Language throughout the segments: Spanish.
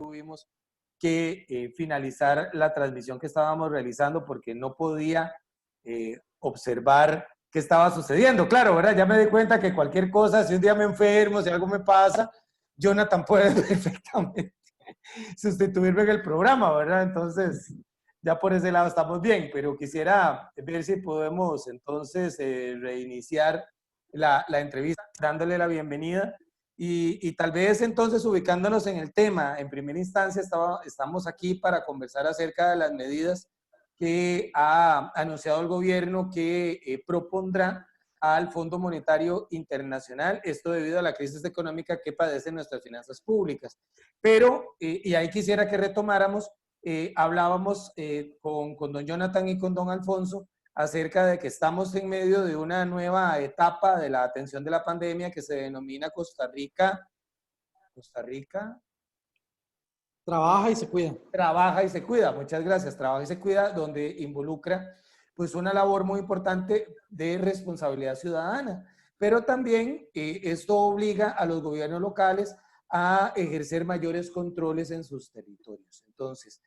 tuvimos que finalizar la transmisión que estábamos realizando porque no podía observar qué estaba sucediendo. Claro, ¿verdad? Ya me di cuenta que cualquier cosa, si un día me enfermo, si algo me pasa, Jonathan puede perfectamente sustituirme en el programa, ¿verdad? Entonces, ya por ese lado estamos bien, pero quisiera ver si podemos entonces reiniciar la entrevista dándole la bienvenida y tal vez entonces ubicándonos en el tema. En primera instancia estamos aquí para conversar acerca de las medidas que ha anunciado el gobierno que propondrá al Fondo Monetario Internacional, esto debido a la crisis económica que padecen nuestras finanzas públicas. Pero, y ahí quisiera que retomáramos, hablábamos con don Jonathan y con don Alfonso acerca de que estamos en medio de una nueva etapa de la atención de la pandemia que se denomina Costa Rica Trabaja y se cuida. Trabaja y se cuida, muchas gracias. Trabaja y se cuida, donde involucra pues una labor muy importante de responsabilidad ciudadana. Pero también esto obliga a los gobiernos locales a ejercer mayores controles en sus territorios. Entonces,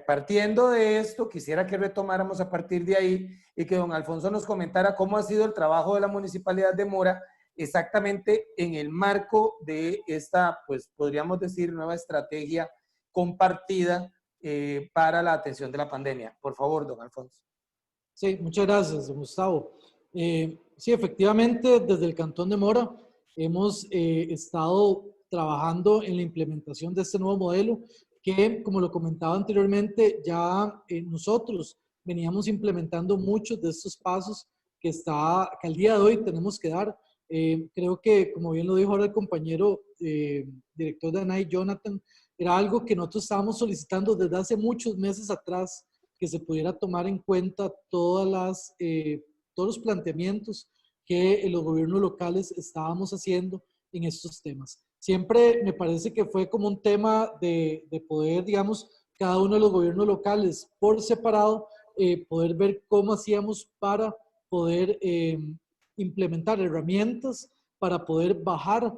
partiendo de esto, quisiera que retomáramos a partir de ahí y que don Alfonso nos comentara cómo ha sido el trabajo de la Municipalidad de Mora exactamente en el marco de esta, pues podríamos decir, nueva estrategia compartida para la atención de la pandemia. Por favor, don Alfonso. Sí, muchas gracias, Gustavo. Sí, efectivamente, desde el Cantón de Mora hemos estado trabajando en la implementación de este nuevo modelo que, como lo comentaba anteriormente, ya nosotros veníamos implementando muchos de estos pasos que al día de hoy tenemos que dar. Creo que, como bien lo dijo ahora el compañero director de ANAI, Jonathan, era algo que nosotros estábamos solicitando desde hace muchos meses atrás, que se pudiera tomar en cuenta todos los planteamientos que los gobiernos locales estábamos haciendo en estos temas. Siempre me parece que fue como un tema de poder, digamos, cada uno de los gobiernos locales por separado, poder ver cómo hacíamos para poder implementar herramientas para poder bajar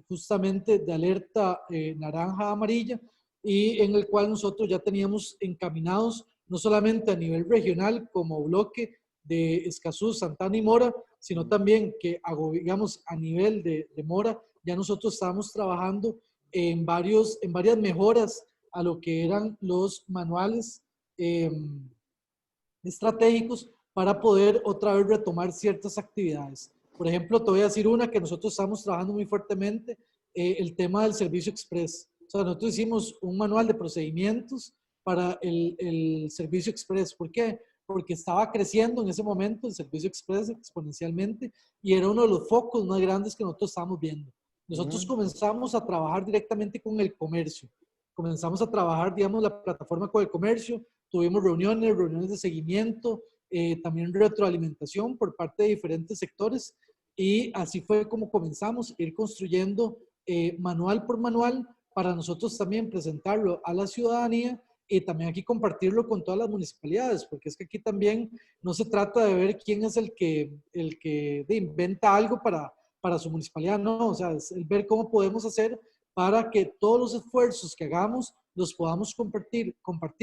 justamente de alerta naranja a amarilla, y en el cual nosotros ya teníamos encaminados no solamente a nivel regional como bloque de Escazú, Santana y Mora, sino también que, digamos, a nivel de Mora, ya nosotros estábamos trabajando en varias mejoras a lo que eran los manuales estratégicos para poder otra vez retomar ciertas actividades. Por ejemplo, te voy a decir una que nosotros estamos trabajando muy fuertemente, el tema del servicio express. O sea, nosotros hicimos un manual de procedimientos para el servicio express. ¿Por qué? Porque estaba creciendo en ese momento el servicio express exponencialmente y era uno de los focos más grandes que nosotros estábamos viendo. Nosotros comenzamos a trabajar directamente con el comercio. Comenzamos a trabajar, digamos, la plataforma con el comercio. Tuvimos reuniones de seguimiento, también retroalimentación por parte de diferentes sectores, y así fue como comenzamos a ir construyendo manual por manual para nosotros también presentarlo a la ciudadanía y también aquí compartirlo con todas las municipalidades, porque es que aquí también no se trata de ver quién es el que inventa algo para su municipalidad, no, o sea, es el ver cómo podemos hacer para que todos los esfuerzos que hagamos los podamos compartir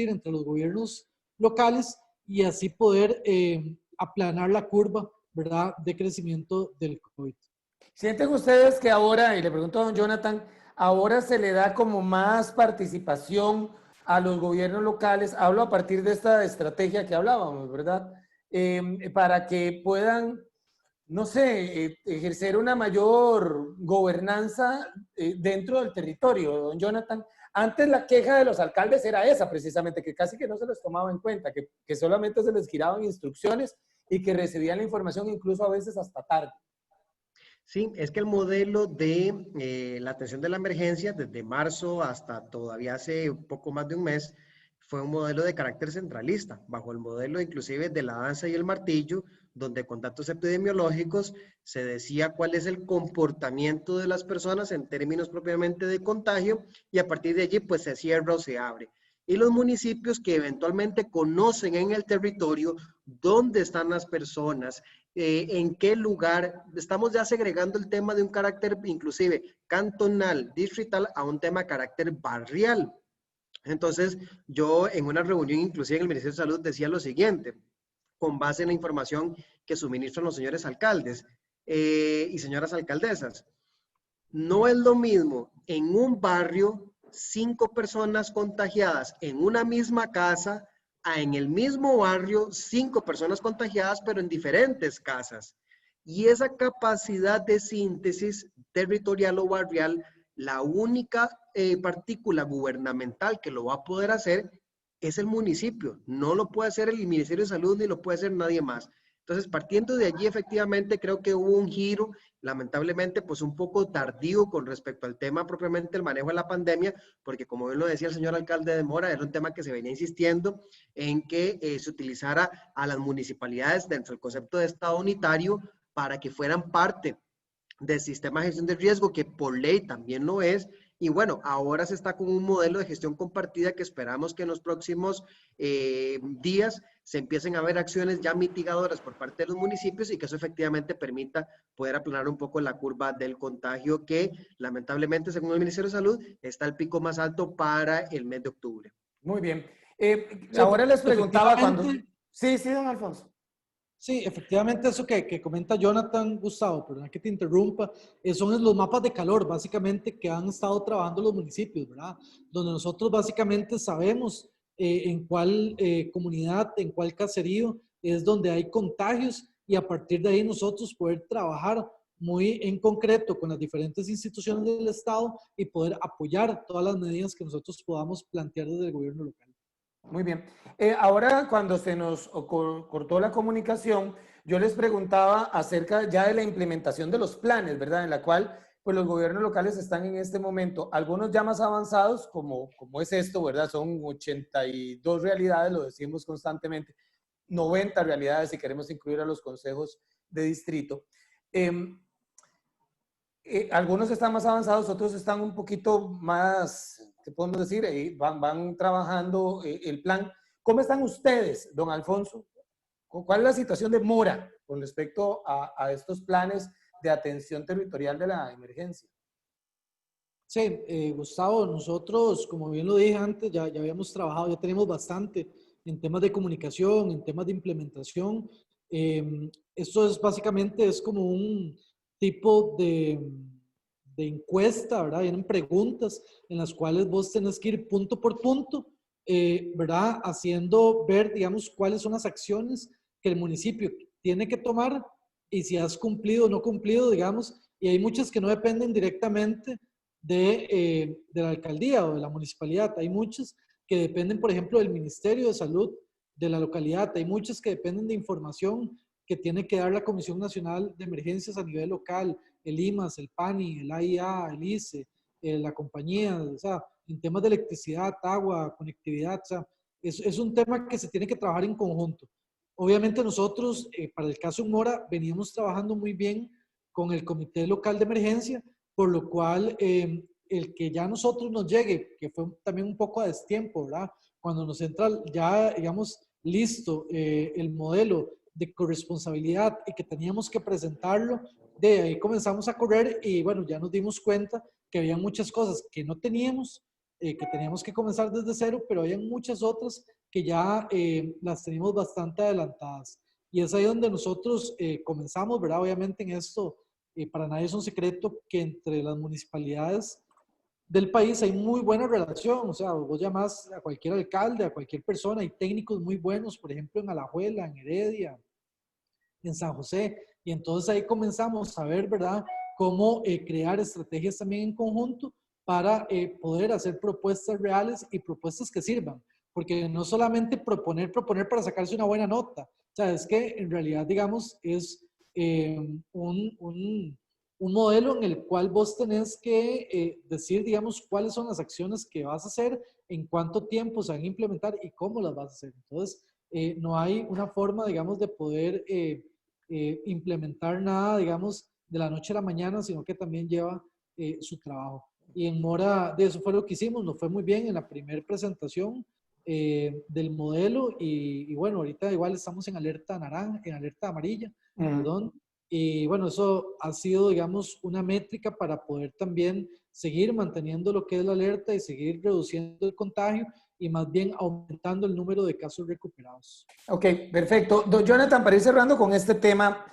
entre los gobiernos locales y así poder aplanar la curva, ¿verdad?, de crecimiento del COVID. ¿Sienten ustedes que ahora, y le pregunto a don Jonathan, ahora se le da como más participación a los gobiernos locales? Hablo a partir de esta estrategia que hablábamos, ¿verdad? Para que puedan, no sé, ejercer una mayor gobernanza dentro del territorio, don Jonathan. Antes la queja de los alcaldes era esa, precisamente, que casi que no se les tomaba en cuenta, que solamente se les giraban instrucciones y que recibían la información incluso a veces hasta tarde. Sí, es que el modelo de la atención de la emergencia, desde marzo hasta todavía hace un poco más de un mes, fue un modelo de carácter centralista, bajo el modelo inclusive de la danza y el martillo, donde con datos epidemiológicos se decía cuál es el comportamiento de las personas en términos propiamente de contagio, y a partir de allí pues se cierra o se abre. Y los municipios que eventualmente conocen en el territorio dónde están las personas, en qué lugar, estamos ya segregando el tema de un carácter inclusive cantonal, distrital, a un tema de carácter barrial. Entonces, yo en una reunión inclusive en el Ministerio de Salud decía lo siguiente, con base en la información que suministran los señores alcaldes y señoras alcaldesas. No es lo mismo en un barrio 5 personas contagiadas en una misma casa a en el mismo barrio 5 personas contagiadas pero en diferentes casas. Y esa capacidad de síntesis territorial o barrial, la única partícula gubernamental que lo va a poder hacer es el municipio. No lo puede hacer el Ministerio de Salud ni lo puede hacer nadie más. Entonces, partiendo de allí, efectivamente, creo que hubo un giro, lamentablemente, pues un poco tardío con respecto al tema propiamente del manejo de la pandemia, porque como bien lo decía el señor alcalde de Mora, era un tema que se venía insistiendo en que se utilizara a las municipalidades dentro del concepto de Estado unitario para que fueran parte del sistema de gestión de riesgo, que por ley también lo es. Y bueno, ahora se está con un modelo de gestión compartida que esperamos que en los próximos días se empiecen a ver acciones ya mitigadoras por parte de los municipios y que eso efectivamente permita poder aplanar un poco la curva del contagio que lamentablemente, según el Ministerio de Salud, está el pico más alto para el mes de octubre. Muy bien. Sí, Ahora les preguntaba cuando... efectivamente, Sí, sí, don Alfonso. sí, efectivamente eso que comenta Jonathan, Gustavo, perdón que te interrumpa, son los mapas de calor, básicamente, que han estado trabajando los municipios, ¿verdad? Donde nosotros básicamente sabemos en cuál comunidad, en cuál caserío es donde hay contagios y a partir de ahí nosotros poder trabajar muy en concreto con las diferentes instituciones del Estado y poder apoyar todas las medidas que nosotros podamos plantear desde el gobierno local. Muy bien. Ahora, cuando se nos cortó la comunicación, yo les preguntaba acerca ya de la implementación de los planes, ¿verdad? En la cual, pues los gobiernos locales están en este momento, algunos ya más avanzados, como es esto, ¿verdad? Son 82 realidades, lo decimos constantemente, 90 realidades si queremos incluir a los consejos de distrito. Algunos están más avanzados, otros están un poquito más, ¿qué podemos decir? Van trabajando el plan. ¿Cómo están ustedes, don Alfonso? ¿Cuál es la situación de Mora con respecto a estos planes de atención territorial de la emergencia? Sí, Gustavo, nosotros, como bien lo dije antes, ya habíamos trabajado, ya tenemos bastante en temas de comunicación, en temas de implementación. Esto es básicamente, es como un tipo de encuesta, ¿verdad? Vienen preguntas en las cuales vos tenés que ir punto por punto, ¿verdad? Haciendo ver, digamos, cuáles son las acciones que el municipio tiene que tomar y si has cumplido o no cumplido, digamos, y hay muchas que no dependen directamente de la alcaldía o de la municipalidad. Hay muchas que dependen, por ejemplo, del Ministerio de Salud de la localidad. Hay muchas que dependen de información que tiene que dar la Comisión Nacional de Emergencias a nivel local, el IMAS, el PANI, el AIA, el ICE, la compañía, o sea, en temas de electricidad, agua, conectividad, o sea, es un tema que se tiene que trabajar en conjunto. Obviamente nosotros, para el caso Mora, veníamos trabajando muy bien con el Comité Local de Emergencia, por lo cual el que ya a nosotros nos llegue, que fue también un poco a destiempo, ¿verdad? Cuando nos entra ya, digamos, listo el modelo de corresponsabilidad y que teníamos que presentarlo, de ahí comenzamos a correr y bueno, ya nos dimos cuenta que había muchas cosas que no teníamos, que teníamos que comenzar desde cero, pero había muchas otras que ya las teníamos bastante adelantadas. Y es ahí donde nosotros comenzamos, ¿verdad? Obviamente en esto para nadie es un secreto que entre las municipalidades del país hay muy buena relación, o sea, vos llamás a cualquier alcalde, a cualquier persona, hay técnicos muy buenos, por ejemplo, en Alajuela, en Heredia, en San José, y entonces ahí comenzamos a ver, ¿verdad?, cómo crear estrategias también en conjunto para poder hacer propuestas reales y propuestas que sirvan, porque no solamente proponer para sacarse una buena nota, o sea, es que en realidad, digamos, es un modelo en el cual vos tenés que decir, digamos, cuáles son las acciones que vas a hacer, en cuánto tiempo se van a implementar y cómo las vas a hacer. Entonces, no hay una forma, digamos, de poder implementar nada, digamos, de la noche a la mañana, sino que también lleva su trabajo. Y en Mora, de eso fue lo que hicimos, nos fue muy bien en la primera presentación del modelo y bueno, ahorita igual estamos en alerta naranja, en alerta amarilla, perdón. Y bueno, eso ha sido, digamos, una métrica para poder también seguir manteniendo lo que es la alerta y seguir reduciendo el contagio y más bien aumentando el número de casos recuperados. Ok, perfecto. Don Jonathan, para ir cerrando con este tema,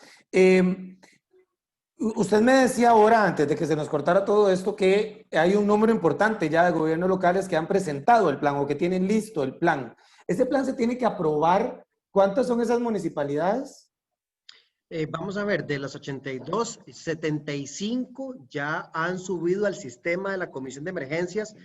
usted me decía ahora, antes de que se nos cortara todo esto, que hay un número importante ya de gobiernos locales que han presentado el plan o que tienen listo el plan. ¿Este plan se tiene que aprobar? ¿Cuántas son esas municipalidades? Vamos a ver, de los 82, 75 ya han subido al sistema de la Comisión de Emergencias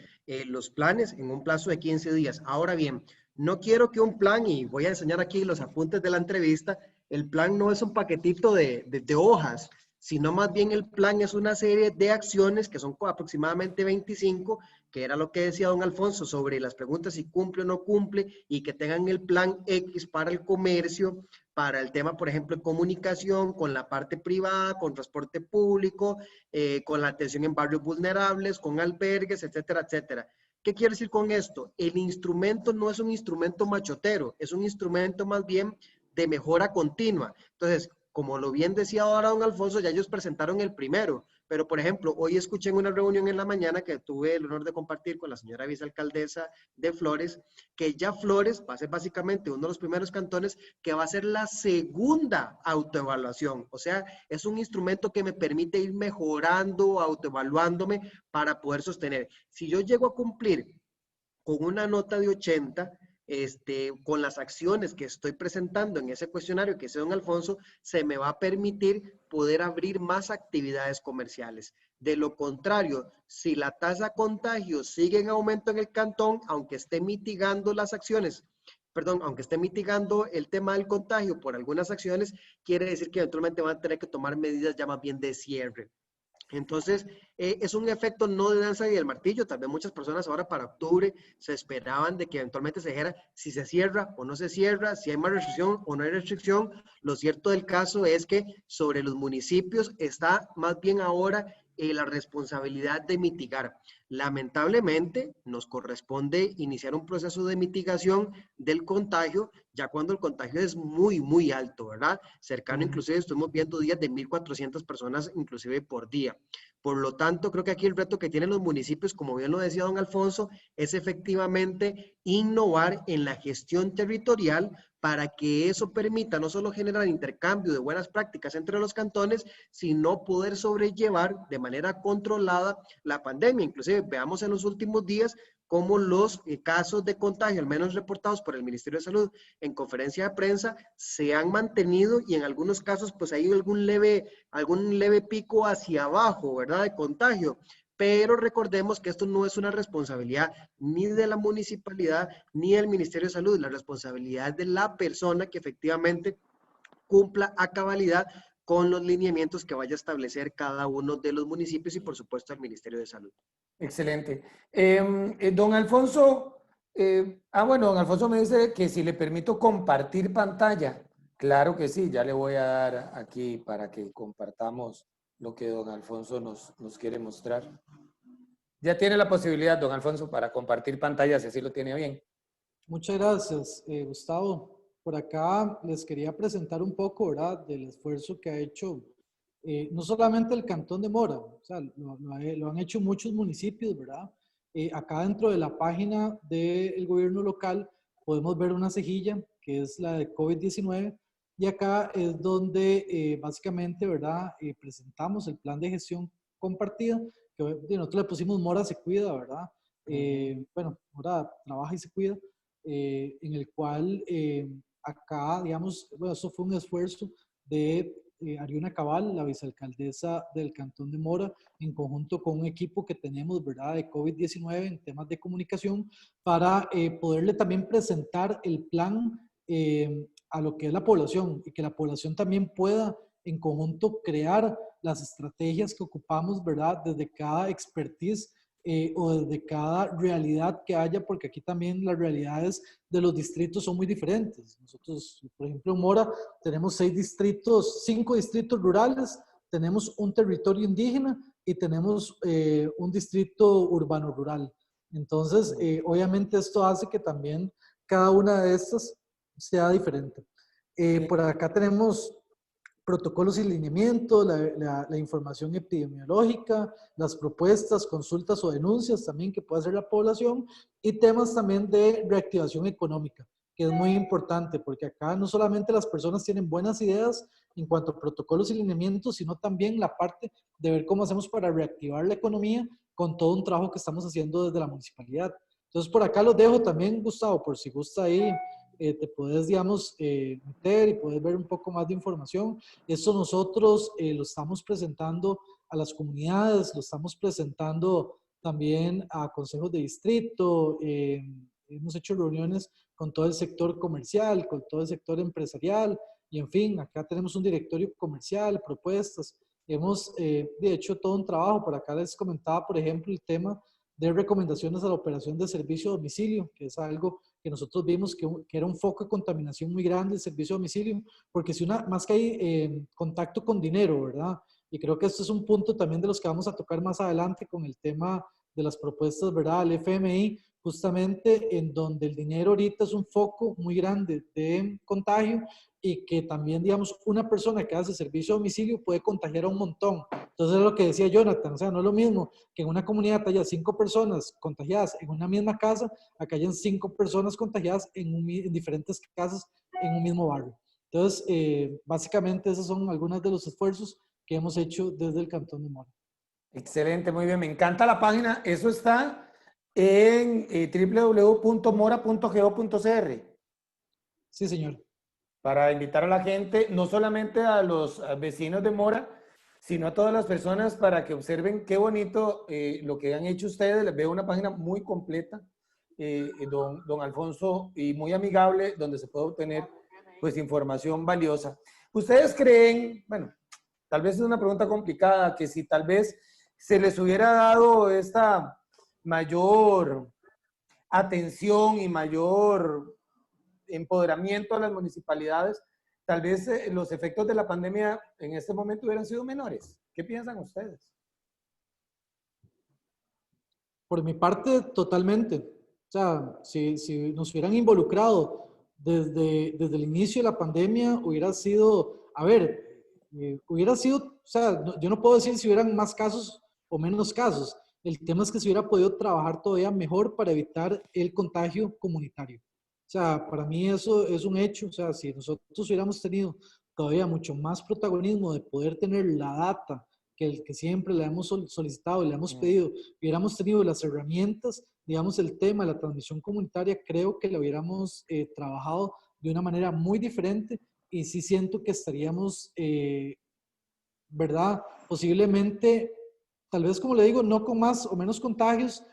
los planes en un plazo de 15 días. Ahora bien, no quiero que un plan, y voy a enseñar aquí los apuntes de la entrevista, el plan no es un paquetito de hojas, sino más bien el plan es una serie de acciones que son aproximadamente 25, que era lo que decía don Alfonso sobre las preguntas si cumple o no cumple, y que tengan el plan X para el comercio, para el tema, por ejemplo, de comunicación con la parte privada, con transporte público, con la atención en barrios vulnerables, con albergues, etcétera, etcétera. ¿Qué quiero decir con esto? El instrumento no es un instrumento machotero, es un instrumento más bien de mejora continua. Entonces, como lo bien decía ahora don Alfonso, ya ellos presentaron el primero, pero por ejemplo, hoy escuché en una reunión en la mañana que tuve el honor de compartir con la señora vicealcaldesa de Flores, que ya Flores va a ser básicamente uno de los primeros cantones que va a ser la segunda autoevaluación. O sea, es un instrumento que me permite ir mejorando, autoevaluándome para poder sostener. Si yo llego a cumplir con una nota de 80, con las acciones que estoy presentando en ese cuestionario que hice don Alfonso, se me va a permitir poder abrir más actividades comerciales. De lo contrario, si la tasa de contagio sigue en aumento en el cantón, aunque esté mitigando las acciones, perdón, aunque esté mitigando el tema del contagio por algunas acciones, quiere decir que eventualmente van a tener que tomar medidas ya más bien de cierre. Entonces, es un efecto no de danza y del martillo. Tal vez muchas personas ahora para octubre se esperaban de que eventualmente se dijera si se cierra o no se cierra, si hay más restricción o no hay restricción. Lo cierto del caso es que sobre los municipios está más bien ahora la responsabilidad de mitigar. Lamentablemente, nos corresponde iniciar un proceso de mitigación del contagio, ya cuando el contagio es muy, muy alto, ¿verdad? Cercano, inclusive, estuvimos viendo días de 1.400 personas, inclusive por día. Por lo tanto, creo que aquí el reto que tienen los municipios, como bien lo decía don Alfonso, es efectivamente innovar en la gestión territorial para que eso permita no solo generar intercambio de buenas prácticas entre los cantones, sino poder sobrellevar de manera controlada la pandemia. Inclusive, veamos en los últimos días cómo los casos de contagio, al menos reportados por el Ministerio de Salud en conferencia de prensa, se han mantenido y en algunos casos pues hay algún leve pico hacia abajo, ¿verdad? De contagio. Pero recordemos que esto no es una responsabilidad ni de la municipalidad ni del Ministerio de Salud, la responsabilidad es de la persona que efectivamente cumpla a cabalidad con los lineamientos que vaya a establecer cada uno de los municipios y por supuesto el Ministerio de Salud. Excelente. Don Alfonso, bueno, don Alfonso me dice que si le permito compartir pantalla. Claro que sí, ya le voy a dar aquí para que compartamos lo que don Alfonso nos quiere mostrar. Ya tiene la posibilidad, don Alfonso, para compartir pantalla, si así lo tiene bien. Muchas gracias, Gustavo. Por acá les quería presentar un poco, ¿verdad?, del esfuerzo que ha hecho no solamente el Cantón de Mora, o sea, lo han hecho muchos municipios, ¿verdad? Acá dentro de la página del gobierno local podemos ver una cejilla que es la de COVID-19 y acá es donde básicamente, ¿verdad?, presentamos el plan de gestión compartida, que nosotros le pusimos Mora se cuida, ¿verdad? Bueno, Mora trabaja y se cuida, en el cual acá, digamos, bueno, eso fue un esfuerzo de Ariona Cabal, la vicealcaldesa del Cantón de Mora, en conjunto con un equipo que tenemos, ¿verdad?, de COVID-19 en temas de comunicación, para poderle también presentar el plan a lo que es la población y que la población también pueda en conjunto crear las estrategias que ocupamos, ¿verdad?, desde cada expertise o desde cada realidad que haya, porque aquí también las realidades de los distritos son muy diferentes. Nosotros, por ejemplo, en Mora tenemos 5 distritos rurales, tenemos un territorio indígena y tenemos un distrito urbano rural. Entonces, obviamente esto hace que también cada una de estas sea diferente. Por acá tenemos protocolos y lineamientos, la información epidemiológica, las propuestas, consultas o denuncias también que puede hacer la población, y temas también de reactivación económica, que es muy importante, porque acá no solamente las personas tienen buenas ideas en cuanto a protocolos y lineamientos, sino también la parte de ver cómo hacemos para reactivar la economía con todo un trabajo que estamos haciendo desde la municipalidad. Entonces, por acá los dejo también, Gustavo, por si gusta ahí, te puedes, digamos, meter y puedes ver un poco más de información. Esto nosotros lo estamos presentando a las comunidades, lo estamos presentando también a consejos de distrito, hemos hecho reuniones con todo el sector comercial, con todo el sector empresarial, y en fin, acá tenemos un directorio comercial, propuestas. Hemos, de hecho, todo un trabajo. Por acá les comentaba, por ejemplo, el tema de recomendaciones a la operación de servicio a domicilio, que es algo que nosotros vimos que era un foco de contaminación muy grande el servicio a domicilio, porque si una, más que hay contacto con dinero, ¿verdad? Y creo que esto es un punto también de los que vamos a tocar más adelante con el tema de las propuestas, ¿verdad? Al FMI, justamente en donde el dinero ahorita es un foco muy grande de contagio y que también, digamos, una persona que hace servicio a domicilio puede contagiar a un montón. Entonces es lo que decía Jonathan, o sea, no es lo mismo que en una comunidad haya 5 personas contagiadas en una misma casa, acá hayan 5 personas contagiadas en diferentes casas en un mismo barrio. Entonces, básicamente esos son algunos de los esfuerzos que hemos hecho desde el Cantón de Mora. Excelente, muy bien. Me encanta la página. Eso está en www.mora.go.cr. Sí, señor. Para invitar a la gente, no solamente a los vecinos de Mora, sino a todas las personas para que observen qué bonito lo que han hecho ustedes. Les veo una página muy completa, don Alfonso, y muy amigable, donde se puede obtener pues información valiosa. ¿Ustedes creen, bueno, tal vez es una pregunta complicada, que si tal vez se les hubiera dado esta mayor atención y mayor empoderamiento a las municipalidades, tal vez los efectos de la pandemia en este momento hubieran sido menores? ¿Qué piensan ustedes? Por mi parte, totalmente. O sea, si nos hubieran involucrado desde el inicio de la pandemia, hubiera sido, a ver, hubiera sido, o sea, yo no puedo decir si hubieran más casos o menos casos. El tema es que se hubiera podido trabajar todavía mejor para evitar el contagio comunitario. O sea, para mí eso es un hecho. O sea, si nosotros hubiéramos tenido todavía mucho más protagonismo de poder tener la data que el que siempre le hemos solicitado y le hemos pedido, hubiéramos tenido las herramientas, digamos, el tema de la transmisión comunitaria, creo que lo hubiéramos trabajado de una manera muy diferente y sí siento que estaríamos, ¿verdad? Posiblemente, tal vez como le digo, no con más o menos contagios,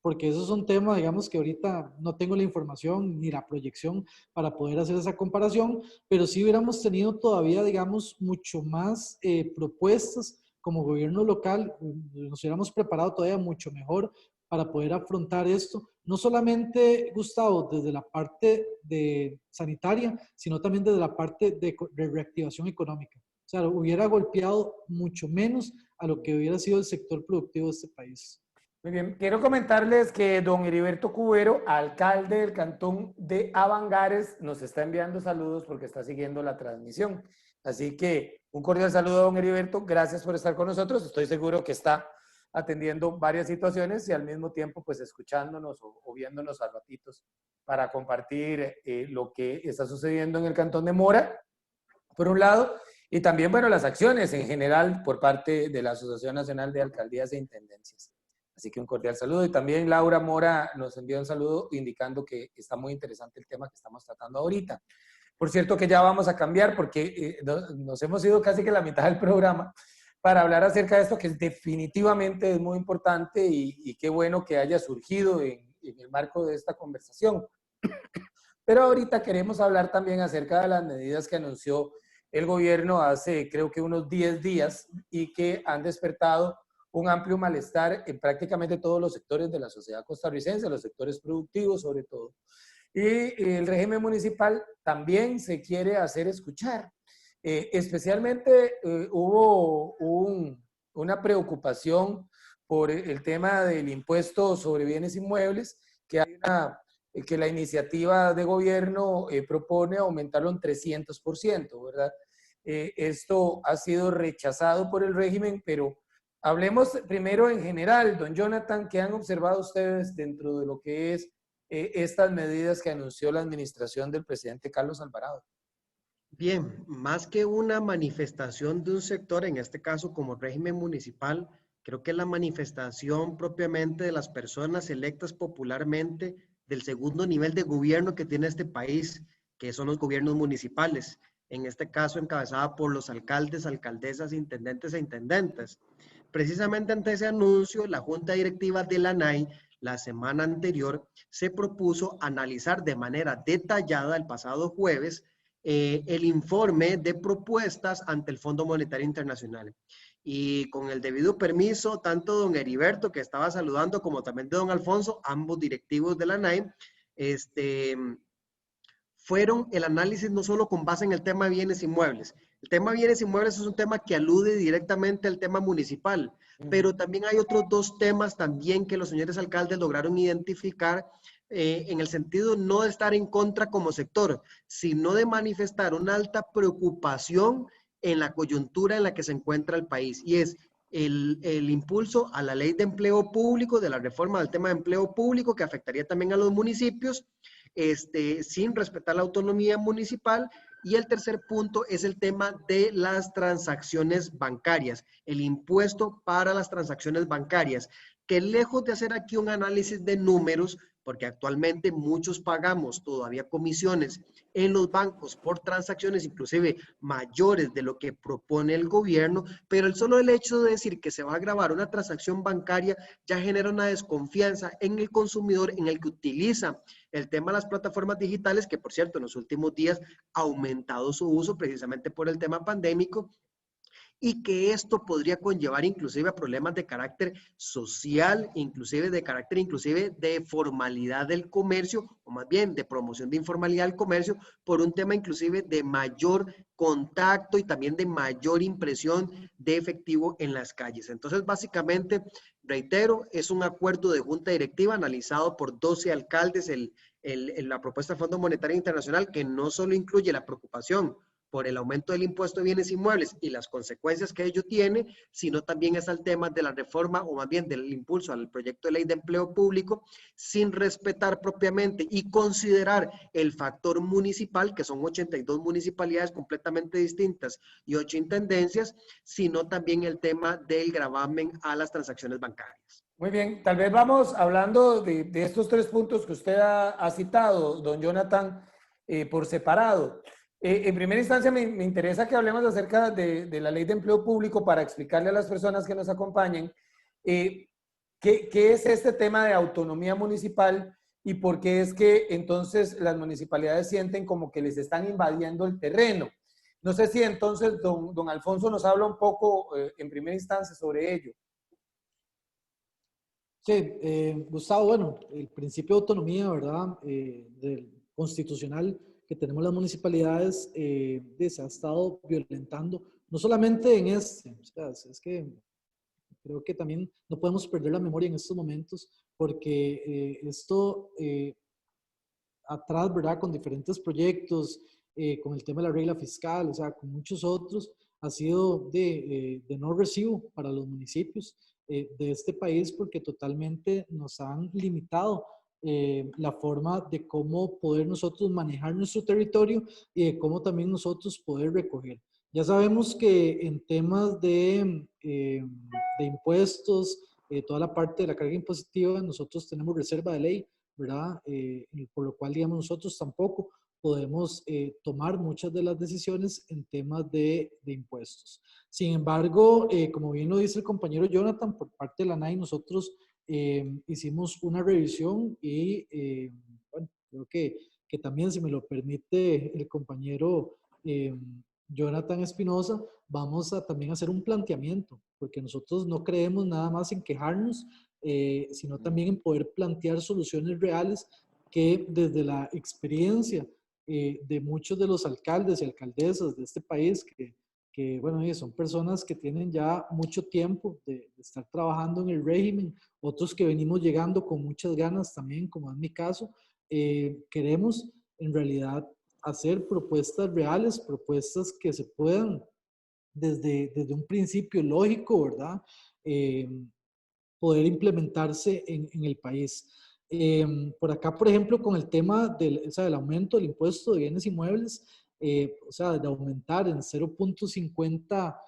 porque eso es un tema, digamos, que ahorita no tengo la información ni la proyección para poder hacer esa comparación, pero sí hubiéramos tenido todavía, digamos, mucho más propuestas como gobierno local, nos hubiéramos preparado todavía mucho mejor para poder afrontar esto, no solamente, Gustavo, desde la parte de sanitaria, sino también desde la parte de reactivación económica. O sea, hubiera golpeado mucho menos a lo que hubiera sido el sector productivo de este país. Muy bien, quiero comentarles que don Heriberto Cubero, alcalde del cantón de Avangares, nos está enviando saludos porque está siguiendo la transmisión. Así que un cordial saludo a don Heriberto, gracias por estar con nosotros. Estoy seguro que está atendiendo varias situaciones y al mismo tiempo pues escuchándonos o viéndonos a ratitos para compartir lo que está sucediendo en el cantón de Mora, por un lado, y también, bueno, las acciones en general por parte de la Asociación Nacional de Alcaldías e Intendencias. Así que un cordial saludo. Y también Laura Mora nos envió un saludo indicando que está muy interesante el tema que estamos tratando ahorita. Por cierto que ya vamos a cambiar porque nos hemos ido casi que la mitad del programa para hablar acerca de esto que definitivamente es muy importante y qué bueno que haya surgido en el marco de esta conversación. Pero ahorita queremos hablar también acerca de las medidas que anunció el gobierno hace creo que unos 10 días y que han despertado un amplio malestar en prácticamente todos los sectores de la sociedad costarricense, los sectores productivos sobre todo. Y el régimen municipal también se quiere hacer escuchar. Especialmente hubo una preocupación por el tema del impuesto sobre bienes inmuebles, que hay que la iniciativa de gobierno propone aumentarlo en 300%, ¿verdad? esto ha sido rechazado por el régimen, pero hablemos primero en general, don Jonathan, ¿qué han observado ustedes dentro de lo que es estas medidas que anunció la administración del presidente Carlos Alvarado? Bien, más que una manifestación de un sector, en este caso como régimen municipal, creo que es la manifestación propiamente de las personas electas popularmente del segundo nivel de gobierno que tiene este país, que son los gobiernos municipales, en este caso encabezada por los alcaldes, alcaldesas, intendentes e intendentes. Precisamente ante ese anuncio, la Junta Directiva de la ANAI la semana anterior se propuso analizar de manera detallada el pasado jueves el informe de propuestas ante el Fondo Monetario Internacional. Y con el debido permiso, tanto don Heriberto, que estaba saludando, como también de don Alfonso, ambos directivos de la ANAI, fueron el análisis no solo con base en el tema de bienes inmuebles. El tema de bienes inmuebles es un tema que alude directamente al tema municipal, pero también hay otros dos temas también que los señores alcaldes lograron identificar en el sentido no de estar en contra como sector, sino de manifestar una alta preocupación en la coyuntura en la que se encuentra el país, y es el impulso a la ley de empleo público, de la reforma del tema de empleo público, que afectaría también a los municipios, sin respetar la autonomía municipal. Y el tercer punto es el tema de las transacciones bancarias, el impuesto para las transacciones bancarias, que lejos de hacer aquí un análisis de números, porque actualmente muchos pagamos todavía comisiones en los bancos por transacciones inclusive mayores de lo que propone el gobierno, pero el solo el hecho de decir que se va a grabar una transacción bancaria ya genera una desconfianza en el consumidor, en el que utiliza el tema de las plataformas digitales, que por cierto en los últimos días ha aumentado su uso precisamente por el tema pandémico, y que esto podría conllevar inclusive a problemas de carácter social, inclusive de carácter inclusive de formalidad del comercio, o más bien de promoción de informalidad del comercio, por un tema inclusive de mayor contacto y también de mayor impresión de efectivo en las calles. Entonces, básicamente, reitero, es un acuerdo de junta directiva analizado por 12 alcaldes, la propuesta del Fondo Monetario Internacional, que no solo incluye la preocupación por el aumento del impuesto de bienes inmuebles y las consecuencias que ello tiene, sino también es al tema de la reforma, o más bien del impulso al proyecto de ley de empleo público, sin respetar propiamente y considerar el factor municipal, que son 82 municipalidades completamente distintas y 8 intendencias, sino también el tema del gravamen a las transacciones bancarias. Muy bien, tal vez vamos hablando de estos tres puntos que usted ha citado, don Jonathan, por separado. En primera instancia, me interesa que hablemos acerca de la ley de empleo público para explicarle a las personas que nos acompañen qué es este tema de autonomía municipal y por qué es que entonces las municipalidades sienten como que les están invadiendo el terreno. No sé si entonces don Alfonso nos habla un poco en primera instancia sobre ello. Sí, Gustavo, bueno, el principio de autonomía, ¿verdad? Del constitucional que tenemos las municipalidades se ha estado violentando, no solamente en o sea, es que creo que también no podemos perder la memoria en estos momentos, porque esto atrás, ¿verdad? Con diferentes proyectos, con el tema de la regla fiscal, o sea, con muchos otros, ha sido de no recibo para los municipios de este país, porque totalmente nos han limitado la forma de cómo poder nosotros manejar nuestro territorio y de cómo también nosotros poder recoger. Ya sabemos que en temas de impuestos, toda la parte de la carga impositiva, nosotros tenemos reserva de ley, ¿verdad? Por lo cual, digamos, nosotros tampoco podemos tomar muchas de las decisiones en temas de impuestos. Sin embargo, como bien lo dice el compañero Jonathan, por parte de la ANAI, nosotros hicimos una revisión y, bueno, creo que también, si me lo permite el compañero Jonathan Espinosa, vamos a también hacer un planteamiento, porque nosotros no creemos nada más en quejarnos, sino también en poder plantear soluciones reales que desde la experiencia de muchos de los alcaldes y alcaldesas de este país, que bueno, son personas que tienen ya mucho tiempo de estar trabajando en el régimen, otros que venimos llegando con muchas ganas también, como es mi caso, queremos en realidad hacer propuestas reales, propuestas que se puedan desde un principio lógico, ¿verdad? Poder implementarse en el país. Por acá, por ejemplo, con el tema del, o sea, del aumento del impuesto de bienes inmuebles, o sea, de aumentar en 0.50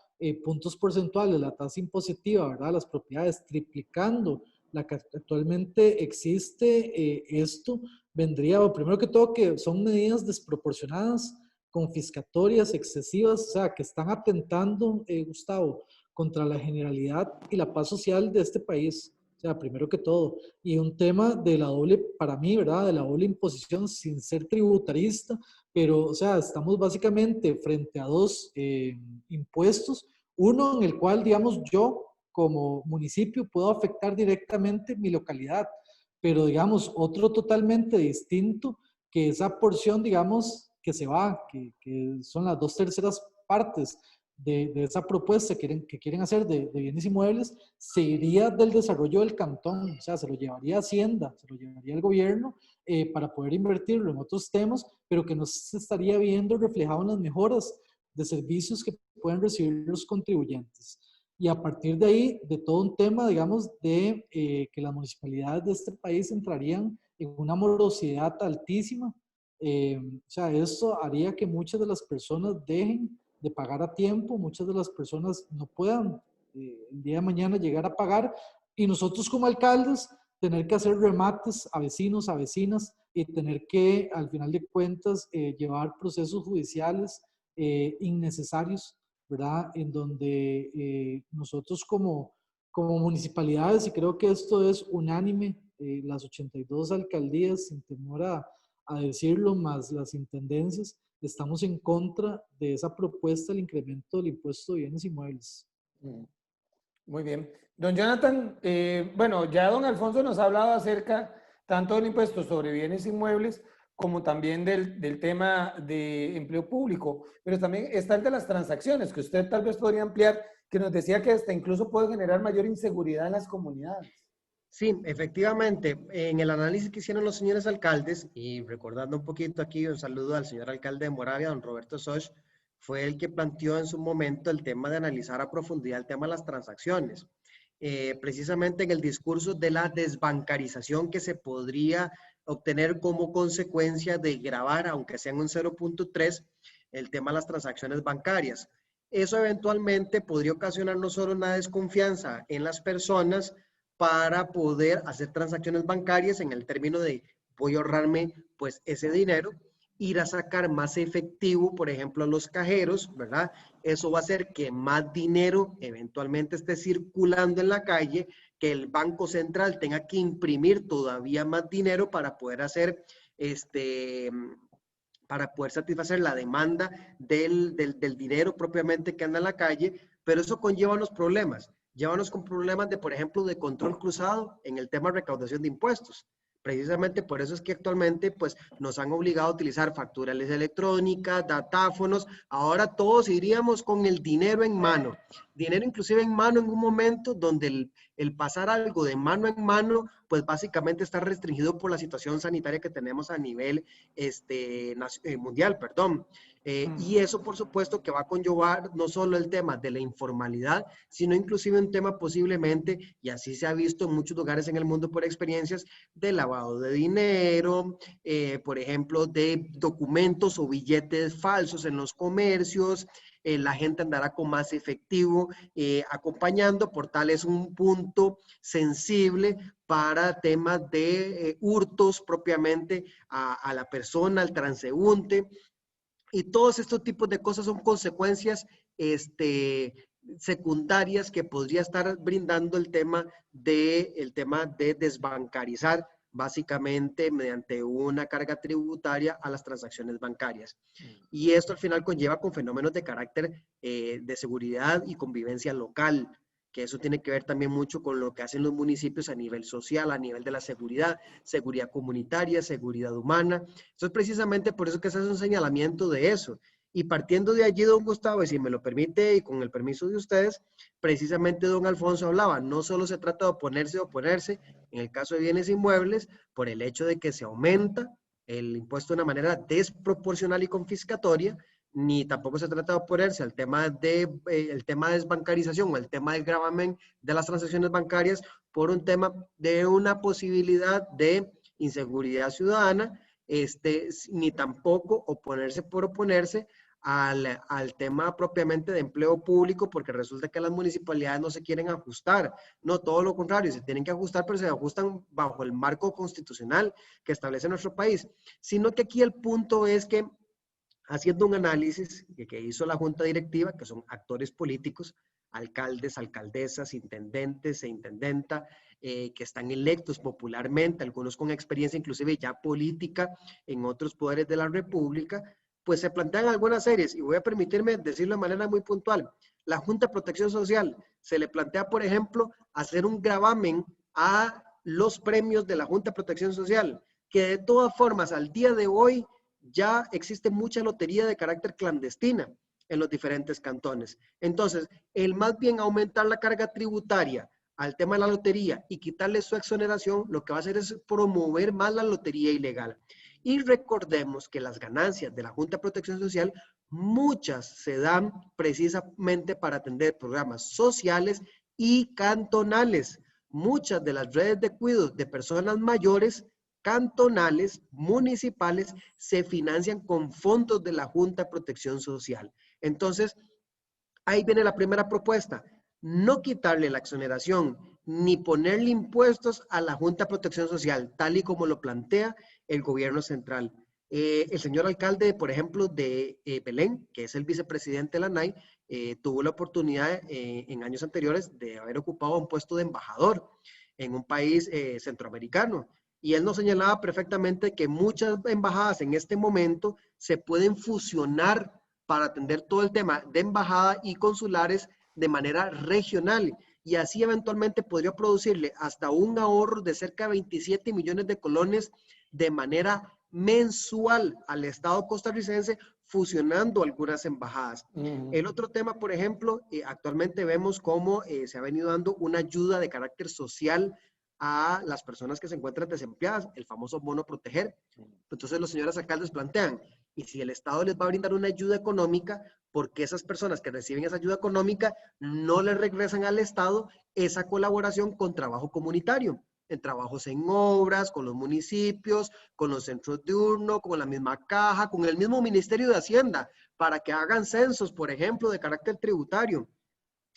puntos porcentuales la tasa impositiva, ¿verdad? Las propiedades, triplicando la que actualmente existe, esto vendría, primero que todo, que son medidas desproporcionadas, confiscatorias, excesivas, o sea, que están atentando, Gustavo, contra la generalidad y la paz social de este país. O sea, primero que todo. Y un tema de la doble, para mí, ¿verdad? De la doble imposición sin ser tributarista, pero, o sea, estamos básicamente frente a dos impuestos. Uno en el cual, digamos, yo como municipio puedo afectar directamente mi localidad, pero, digamos, otro totalmente distinto, que esa porción, digamos, que se va, que son las 2/3 partes de esa propuesta que quieren hacer de bienes inmuebles, se iría del desarrollo del cantón, o sea, se lo llevaría a Hacienda, se lo llevaría al gobierno para poder invertirlo en otros temas, pero que no se estaría viendo reflejado en las mejoras de servicios que pueden recibir los contribuyentes. Y a partir de ahí, de todo un tema, digamos, de que las municipalidades de este país entrarían en una morosidad altísima. O sea, esto haría que muchas de las personas dejen de pagar a tiempo, muchas de las personas no puedan el día de mañana llegar a pagar, y nosotros como alcaldes tener que hacer remates a vecinos, a vecinas, y tener que, al final de cuentas, llevar procesos judiciales innecesarios, ¿verdad? En donde nosotros como municipalidades, y creo que esto es unánime, las 82 alcaldías, sin temor a decirlo, más las intendencias, estamos en contra de esa propuesta del incremento del impuesto de bienes inmuebles. Muy bien. Don Jonathan, bueno, ya don Alfonso nos ha hablado acerca tanto del impuesto sobre bienes inmuebles como también del tema de empleo público, pero también está el de las transacciones, que usted tal vez podría ampliar, que nos decía que hasta incluso puede generar mayor inseguridad en las comunidades. Sí, efectivamente, en el análisis que hicieron los señores alcaldes, y recordando un poquito aquí, un saludo al señor alcalde de Moravia, don Roberto Soch, fue el que planteó en su momento el tema de analizar a profundidad el tema de las transacciones. Precisamente en el discurso de la desbancarización que se podría obtener como consecuencia de gravar, aunque sea en un 0.3, el tema de las transacciones bancarias. Eso eventualmente podría ocasionar no solo una desconfianza en las personas, para poder hacer transacciones bancarias en el término de voy a ahorrarme pues ese dinero, ir a sacar más efectivo, por ejemplo, a los cajeros, ¿verdad? Eso va a hacer que más dinero eventualmente esté circulando en la calle, que el Banco Central tenga que imprimir todavía más dinero para poder hacer para poder satisfacer la demanda del dinero propiamente que anda en la calle, pero eso conlleva unos problemas. Llévanos con problemas de, por ejemplo, de control cruzado en el tema de recaudación de impuestos. Precisamente por eso es que actualmente pues, nos han obligado a utilizar facturas electrónicas, datáfonos. Ahora todos iríamos con el dinero en mano. Dinero inclusive en mano en un momento donde el pasar algo de mano en mano, pues básicamente está restringido por la situación sanitaria que tenemos a nivel mundial, perdón. Y eso, por supuesto, que va a conllevar no solo el tema de la informalidad, sino inclusive un tema posiblemente, y así se ha visto en muchos lugares en el mundo por experiencias, de lavado de dinero, por ejemplo, de documentos o billetes falsos en los comercios. La gente andará con más efectivo acompañando, por tal es un punto sensible para temas de hurtos propiamente a la persona, al transeúnte. Y todos estos tipos de cosas son consecuencias secundarias que podría estar brindando el tema de desbancarizar básicamente mediante una carga tributaria a las transacciones bancarias. Y esto al final conlleva con fenómenos de carácter de seguridad y convivencia local, que eso tiene que ver también mucho con lo que hacen los municipios a nivel social, a nivel de la seguridad, seguridad comunitaria, seguridad humana. Entonces, precisamente por eso que se hace un señalamiento de eso. Y partiendo de allí, don Gustavo, y si me lo permite y con el permiso de ustedes, precisamente don Alfonso hablaba, no solo se trata de oponerse, en el caso de bienes inmuebles, por el hecho de que se aumenta el impuesto de una manera desproporcional y confiscatoria, ni tampoco se trata de oponerse al tema el tema de desbancarización o el tema del gravamen de las transacciones bancarias por un tema de una posibilidad de inseguridad ciudadana, ni tampoco oponerse por oponerse al tema propiamente de empleo público, porque resulta que las municipalidades no se quieren ajustar. No, todo lo contrario, se tienen que ajustar, pero se ajustan bajo el marco constitucional que establece nuestro país. Sino que aquí el punto es que, haciendo un análisis que hizo la Junta Directiva, que son actores políticos, alcaldes, alcaldesas, intendentes e intendenta, que están electos popularmente, algunos con experiencia inclusive ya política en otros poderes de la República, pues se plantean algunas series, y voy a permitirme decirlo de manera muy puntual. La Junta de Protección Social se le plantea, por ejemplo, hacer un gravamen a los premios de la Junta de Protección Social, que de todas formas al día de hoy ya existe mucha lotería de carácter clandestina en los diferentes cantones. Entonces, el más bien aumentar la carga tributaria al tema de la lotería y quitarle su exoneración, lo que va a hacer es promover más la lotería ilegal. Y recordemos que las ganancias de la Junta de Protección Social, muchas se dan precisamente para atender programas sociales y cantonales. Muchas de las redes de cuidados de personas mayores cantonales, municipales, se financian con fondos de la Junta de Protección Social. Entonces, ahí viene la primera propuesta. No quitarle la exoneración ni ponerle impuestos a la Junta de Protección Social, tal y como lo plantea el gobierno central. El señor alcalde, por ejemplo, de Belén, que es el vicepresidente de la ANAI, tuvo la oportunidad en años anteriores de haber ocupado un puesto de embajador en un país centroamericano. Y él nos señalaba perfectamente que muchas embajadas en este momento se pueden fusionar para atender todo el tema de embajada y consulares de manera regional, y así eventualmente podría producirle hasta un ahorro de cerca de 27 millones de colones de manera mensual al Estado costarricense, fusionando algunas embajadas. El otro tema, por ejemplo, actualmente vemos cómo se ha venido dando una ayuda de carácter social a las personas que se encuentran desempleadas, el famoso bono proteger. Entonces los señores alcaldes plantean, y si el Estado les va a brindar una ayuda económica, ¿por qué esas personas que reciben esa ayuda económica no le regresan al Estado esa colaboración con trabajo comunitario? En trabajos en obras, con los municipios, con los centros diurnos, con la misma caja, con el mismo Ministerio de Hacienda, para que hagan censos, por ejemplo, de carácter tributario.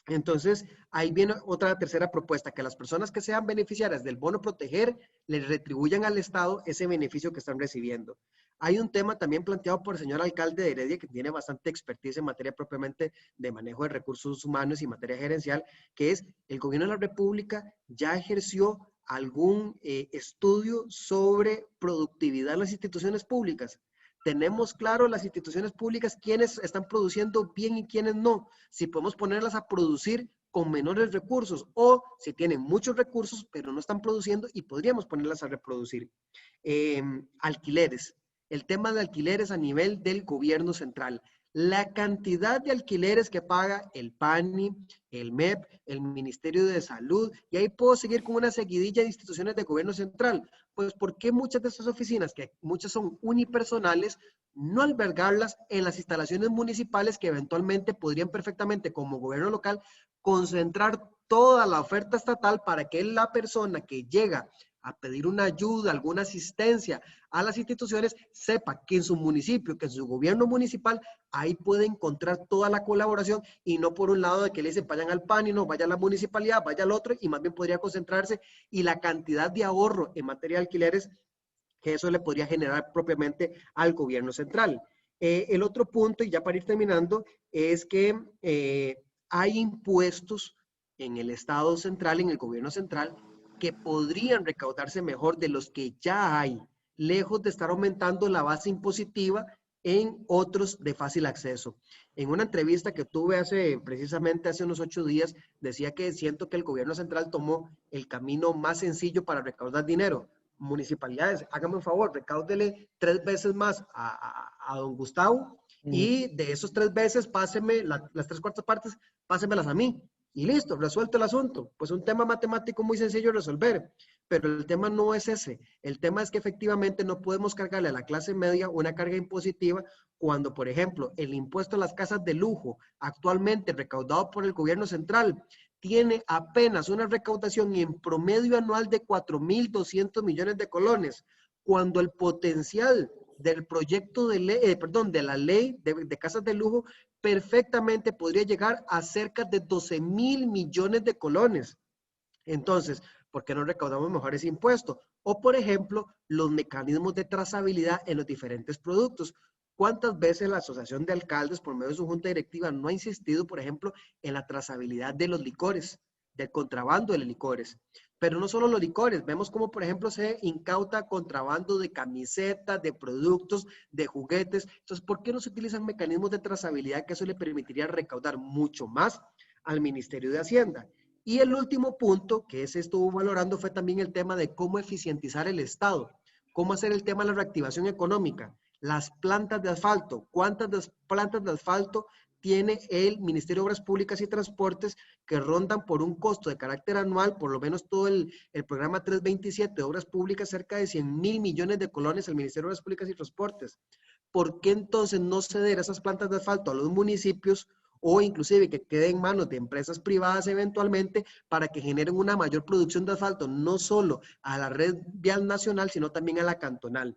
Entonces, ahí viene otra tercera propuesta, que las personas que sean beneficiarias del bono proteger les retribuyan al Estado ese beneficio que están recibiendo. Hay un tema también planteado por el señor alcalde de Heredia, que tiene bastante expertise en materia propiamente de manejo de recursos humanos y materia gerencial, que es el gobierno de la República ya ejerció algún estudio sobre productividad en las instituciones públicas. Tenemos claro las instituciones públicas quiénes están produciendo bien y quiénes no. Si podemos ponerlas a producir con menores recursos o si tienen muchos recursos pero no están produciendo y podríamos ponerlas a reproducir. Alquileres. El tema de alquileres a nivel del gobierno central. La cantidad de alquileres que paga el PANI, el MEP, el Ministerio de Salud, y ahí puedo seguir con una seguidilla de instituciones de gobierno central. Pues, ¿por qué muchas de estas oficinas, que muchas son unipersonales, no albergarlas en las instalaciones municipales que eventualmente podrían perfectamente, como gobierno local, concentrar toda la oferta estatal para que la persona que llega a pedir una ayuda, alguna asistencia a las instituciones, sepa que en su municipio, que en su gobierno municipal, ahí puede encontrar toda la colaboración y no por un lado de que le dicen vayan al PAN y no, vaya a la municipalidad, vaya al otro, y más bien podría concentrarse, y la cantidad de ahorro en materia de alquileres que eso le podría generar propiamente al gobierno central. El otro punto, y ya para ir terminando, es que hay impuestos en el Estado central, en el gobierno central, que podrían recaudarse mejor de los que ya hay, lejos de estar aumentando la base impositiva en otros de fácil acceso. En una entrevista que tuve precisamente hace unos 8 días, decía que siento que el gobierno central tomó el camino más sencillo para recaudar dinero. Municipalidades, hágame un favor, recáudele 3 veces más a don Gustavo y de esos 3 veces páseme las 3/4 partes, pásemelas a mí. Y listo, resuelto el asunto. Pues un tema matemático muy sencillo de resolver. pero el tema no es ese. El tema es que efectivamente no podemos cargarle a la clase media una carga impositiva cuando, por ejemplo, el impuesto a las casas de lujo, actualmente recaudado por el gobierno central, tiene apenas una recaudación en promedio anual de 4.200 millones de colones, cuando el potencial del proyecto de ley, de la ley de casas de lujo perfectamente podría llegar a cerca de 12.000 millones de colones. Entonces, ¿por qué no recaudamos mejor ese impuesto? O, por ejemplo, los mecanismos de trazabilidad en los diferentes productos. ¿Cuántas veces la Asociación de Alcaldes, por medio de su junta directiva, no ha insistido, por ejemplo, en la trazabilidad de los licores, del contrabando de los licores? Pero no solo los licores, vemos como, por ejemplo, se incauta contrabando de camisetas, de productos, de juguetes. Entonces, ¿por qué no se utilizan mecanismos de trazabilidad que eso le permitiría recaudar mucho más al Ministerio de Hacienda? Y el último punto que se estuvo valorando fue también el tema de cómo eficientizar el Estado, cómo hacer el tema de la reactivación económica, las plantas de asfalto, cuántas plantas de asfalto tiene el Ministerio de Obras Públicas y Transportes que rondan por un costo de carácter anual, por lo menos todo el programa 327 de Obras Públicas, cerca de 100.000 millones de colones al Ministerio de Obras Públicas y Transportes. ¿Por qué entonces no ceder esas plantas de asfalto a los municipios o inclusive que quede en manos de empresas privadas eventualmente para que generen una mayor producción de asfalto, no solo a la red vial nacional, sino también a la cantonal?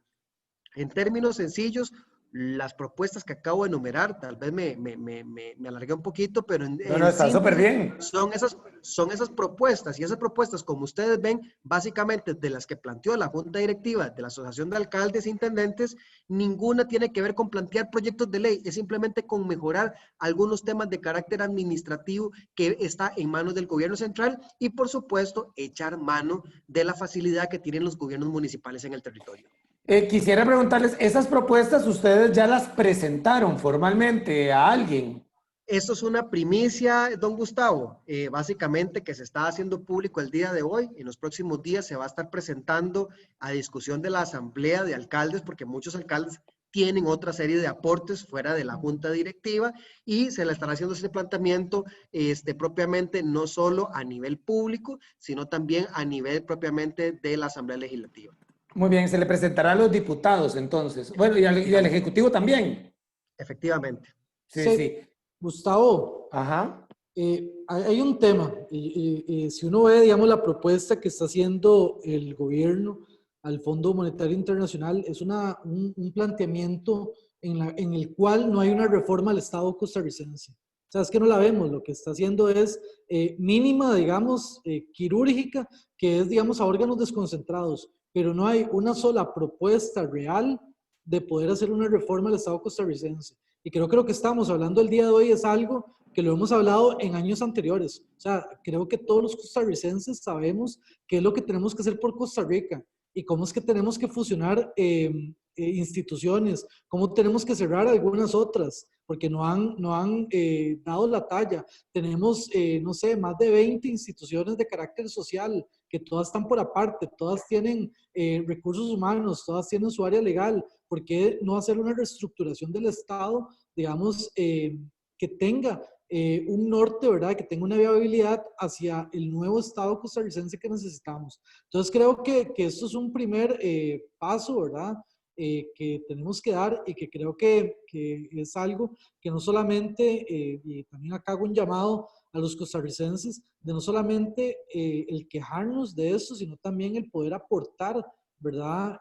En términos sencillos, las propuestas que acabo de enumerar, tal vez me alargué un poquito, pero No, no, en está súper síntesis bien. son esas propuestas. Y esas propuestas, como ustedes ven, básicamente de las que planteó la Junta Directiva de la Asociación de Alcaldes e Intendentes, ninguna tiene que ver con plantear proyectos de ley, es simplemente con mejorar algunos temas de carácter administrativo que está en manos del gobierno central y, por supuesto, echar mano de la facilidad que tienen los gobiernos municipales en el territorio. Quisiera preguntarles, ¿esas propuestas ustedes ya las presentaron formalmente a alguien? Esto es una primicia, don Gustavo, básicamente que se está haciendo público el día de hoy. En los próximos días se va a estar presentando a discusión de la Asamblea de Alcaldes, porque muchos alcaldes tienen otra serie de aportes fuera de la Junta Directiva y se le estará haciendo ese planteamiento propiamente no solo a nivel público, sino también a nivel propiamente de la Asamblea Legislativa. Muy bien, se le presentará a los diputados entonces. Bueno, y al Ejecutivo también. Efectivamente. Sí, Sí, sí. Gustavo, Ajá. hay un tema, y si uno ve, digamos, la propuesta que está haciendo el gobierno al Fondo Monetario Internacional, es un planteamiento en el cual no hay una reforma al Estado costarricense. O sea, es que no la vemos, lo que está haciendo es mínima, digamos, quirúrgica, que es, digamos, a órganos desconcentrados, pero no hay una sola propuesta real de poder hacer una reforma al Estado costarricense. Y creo que lo que estamos hablando el día de hoy es algo que lo hemos hablado en años anteriores. O sea, creo que todos los costarricenses sabemos qué es lo que tenemos que hacer por Costa Rica y cómo es que tenemos que fusionar instituciones, cómo tenemos que cerrar algunas otras, porque no han dado la talla. Tenemos, no sé, más de 20 instituciones de carácter social, que todas están por aparte, todas tienen recursos humanos, todas tienen su área legal. ¿Por qué no hacer una reestructuración del Estado, digamos, que tenga un norte, ¿verdad? Que tenga una viabilidad hacia el nuevo Estado costarricense que necesitamos. Entonces creo que esto es un primer paso, ¿verdad? Que tenemos que dar y que creo que es algo que no solamente, y también acá hago un llamado a los costarricenses, de no solamente el quejarnos de esto, sino también el poder aportar, ¿verdad?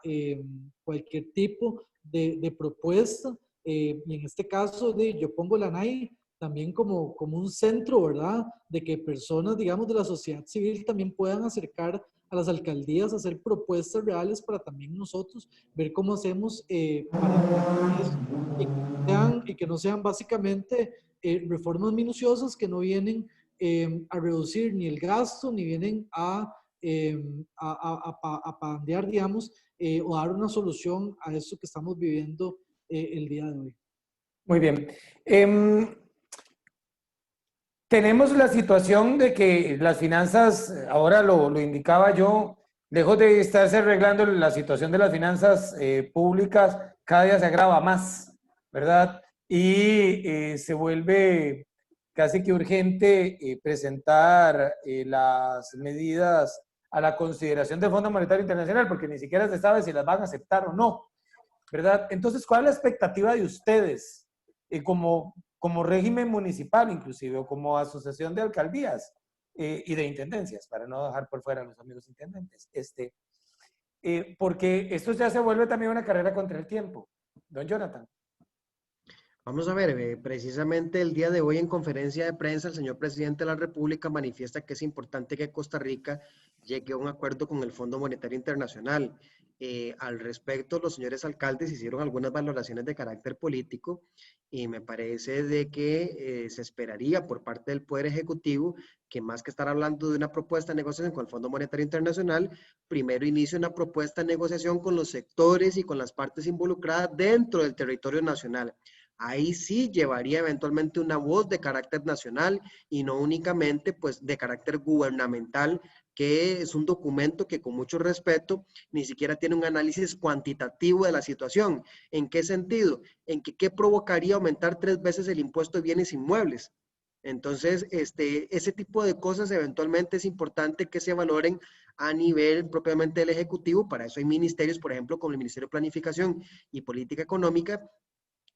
Cualquier tipo de propuesta. Y en este caso, yo pongo la NAI también como un centro, ¿verdad? De que personas, digamos, de la sociedad civil también puedan acercar a las alcaldías a hacer propuestas reales para también nosotros ver cómo hacemos para implementar eso y que no sean básicamente reformas minuciosas que no vienen a reducir ni el gasto ni vienen a pandear, digamos, o dar una solución a esto que estamos viviendo el día de hoy. Muy bien. Tenemos la situación de que las finanzas, ahora lo indicaba yo, lejos de estarse arreglando la situación de las finanzas públicas, cada día se agrava más, ¿verdad? Y se vuelve casi que urgente presentar las medidas a la consideración del Fondo Monetario Internacional, porque ni siquiera se sabe si las van a aceptar o no, ¿verdad? Entonces, ¿cuál es la expectativa de ustedes como régimen municipal, inclusive, o como asociación de alcaldías y de intendencias, para no dejar por fuera a los amigos intendentes? Porque esto ya se vuelve también una carrera contra el tiempo. Don Jonathan. Vamos a ver, precisamente el día de hoy en conferencia de prensa, el señor presidente de la República manifiesta que es importante que Costa Rica llegue a un acuerdo con el Fondo Monetario Internacional. Al respecto, los señores alcaldes hicieron algunas valoraciones de carácter político y me parece de que se esperaría por parte del Poder Ejecutivo que más que estar hablando de una propuesta de negociación con el Fondo Monetario Internacional, primero inicie una propuesta de negociación con los sectores y con las partes involucradas dentro del territorio nacional. Ahí sí llevaría eventualmente una voz de carácter nacional y no únicamente pues de carácter gubernamental, que es un documento que con mucho respeto ni siquiera tiene un análisis cuantitativo de la situación. ¿En qué sentido? En que qué provocaría aumentar 3 veces el impuesto de bienes inmuebles. Entonces, ese tipo de cosas eventualmente es importante que se valoren a nivel propiamente del Ejecutivo. Para eso hay ministerios, por ejemplo, como el Ministerio de Planificación y Política Económica,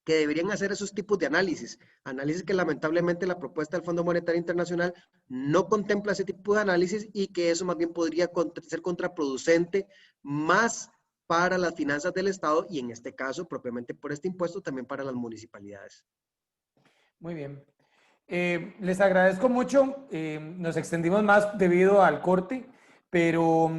que deberían hacer esos tipos de análisis que lamentablemente la propuesta del Fondo Monetario Internacional no contempla ese tipo de análisis y que eso más bien podría ser contraproducente más para las finanzas del Estado y en este caso, propiamente por este impuesto, también para las municipalidades. Muy bien. Les agradezco mucho. Nos extendimos más debido al corte, pero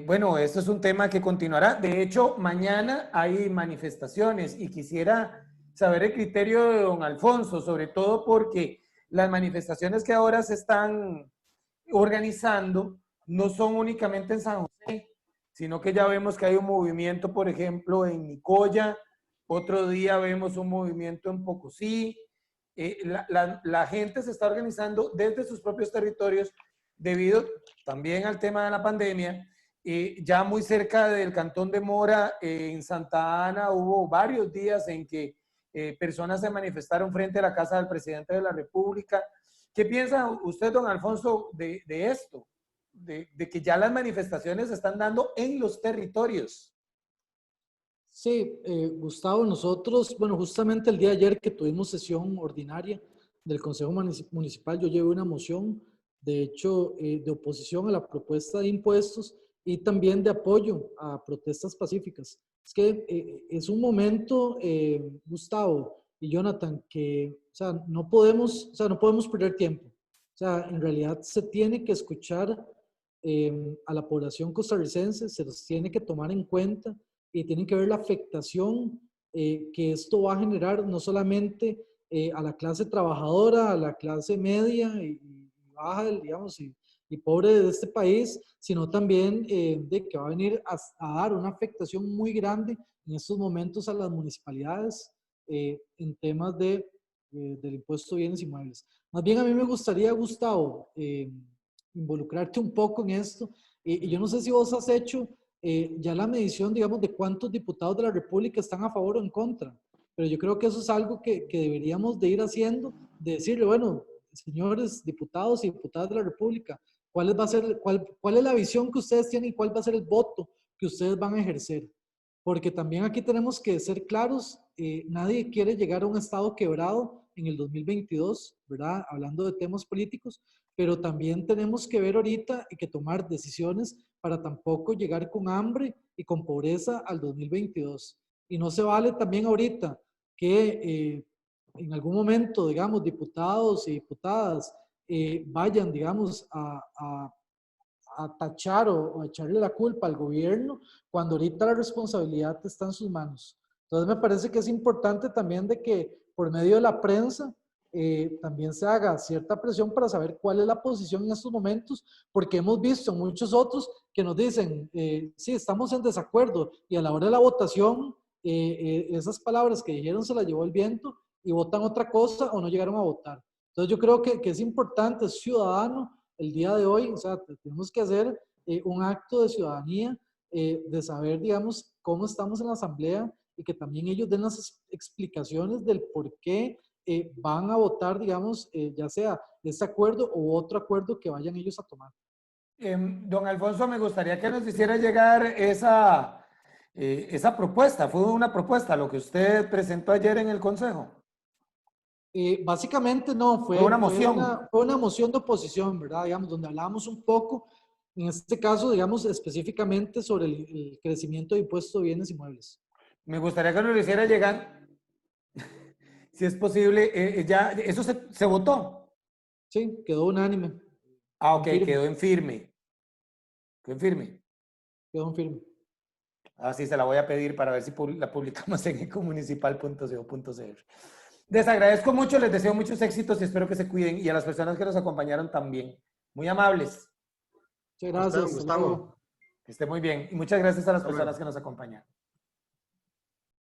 bueno, esto es un tema que continuará. De hecho, mañana hay manifestaciones y quisiera saber el criterio de don Alfonso, sobre todo porque las manifestaciones que ahora se están organizando no son únicamente en San José, sino que ya vemos que hay un movimiento, por ejemplo, en Nicoya, otro día vemos un movimiento en Pocosí. La gente se está organizando desde sus propios territorios debido también al tema de la pandemia. Ya muy cerca del Cantón de Mora, en Santa Ana, hubo varios días en que personas se manifestaron frente a la casa del presidente de la República. ¿Qué piensa usted, don Alfonso, de esto? De que ya las manifestaciones se están dando en los territorios. Sí, Gustavo, nosotros, bueno, justamente el día de ayer que tuvimos sesión ordinaria del Consejo Municipal, yo llevé una moción, de hecho, de oposición a la propuesta de impuestos y también de apoyo a protestas pacíficas. Es que es un momento, Gustavo y Jonathan, que, o sea, no podemos perder tiempo. O sea, en realidad se tiene que escuchar a la población costarricense, se los tiene que tomar en cuenta y tienen que ver la afectación que esto va a generar no solamente a la clase trabajadora, a la clase media y baja, digamos, y pobre de este país, sino también de que va a venir a dar una afectación muy grande en estos momentos a las municipalidades en temas del impuesto de bienes inmuebles. Más bien a mí me gustaría, Gustavo, involucrarte un poco en esto. Y yo no sé si vos has hecho ya la medición, digamos, de cuántos diputados de la República están a favor o en contra. Pero yo creo que eso es algo que deberíamos de ir haciendo, de decirle, bueno, señores diputados y diputadas de la República, ¿cuál es la visión que ustedes tienen y cuál va a ser el voto que ustedes van a ejercer? Porque también aquí tenemos que ser claros, nadie quiere llegar a un estado quebrado en el 2022, ¿verdad? Hablando de temas políticos, pero también tenemos que ver ahorita y que tomar decisiones para tampoco llegar con hambre y con pobreza al 2022. Y no se vale también ahorita que en algún momento, digamos, diputados y diputadas vayan, digamos, a tachar o a echarle la culpa al gobierno cuando ahorita la responsabilidad está en sus manos. Entonces me parece que es importante también de que por medio de la prensa también se haga cierta presión para saber cuál es la posición en estos momentos, porque hemos visto muchos otros que nos dicen, sí, estamos en desacuerdo, y a la hora de la votación, esas palabras que dijeron se las llevó el viento y votan otra cosa o no llegaron a votar. Entonces yo creo que es importante, es ciudadano, el día de hoy, o sea, tenemos que hacer un acto de ciudadanía, de saber, digamos, cómo estamos en la asamblea y que también ellos den las explicaciones del por qué van a votar, digamos, ya sea este acuerdo u otro acuerdo que vayan ellos a tomar. Don Alfonso, me gustaría que nos hiciera llegar esa propuesta. Fue una propuesta lo que usted presentó ayer en el Consejo. Básicamente no, Fue una moción. fue una moción de oposición, ¿verdad? Digamos, donde hablábamos un poco, en este caso, digamos, específicamente sobre el crecimiento de impuesto de bienes inmuebles. Me gustaría que nos lo hiciera llegar, si es posible. Ya, eso se votó. Sí, quedó unánime. Ah, ok, Firme. quedó en firme. Quedó en firme. Quedó en firme. Así se la voy a pedir para ver si la publicamos en ecomunicipal.co.cr. Les agradezco mucho, les deseo muchos éxitos y espero que se cuiden. Y a las personas que nos acompañaron también. Muy amables. Muchas gracias. Gustavo. Que esté muy bien. Y muchas gracias a las Hasta personas luego. que nos acompañaron.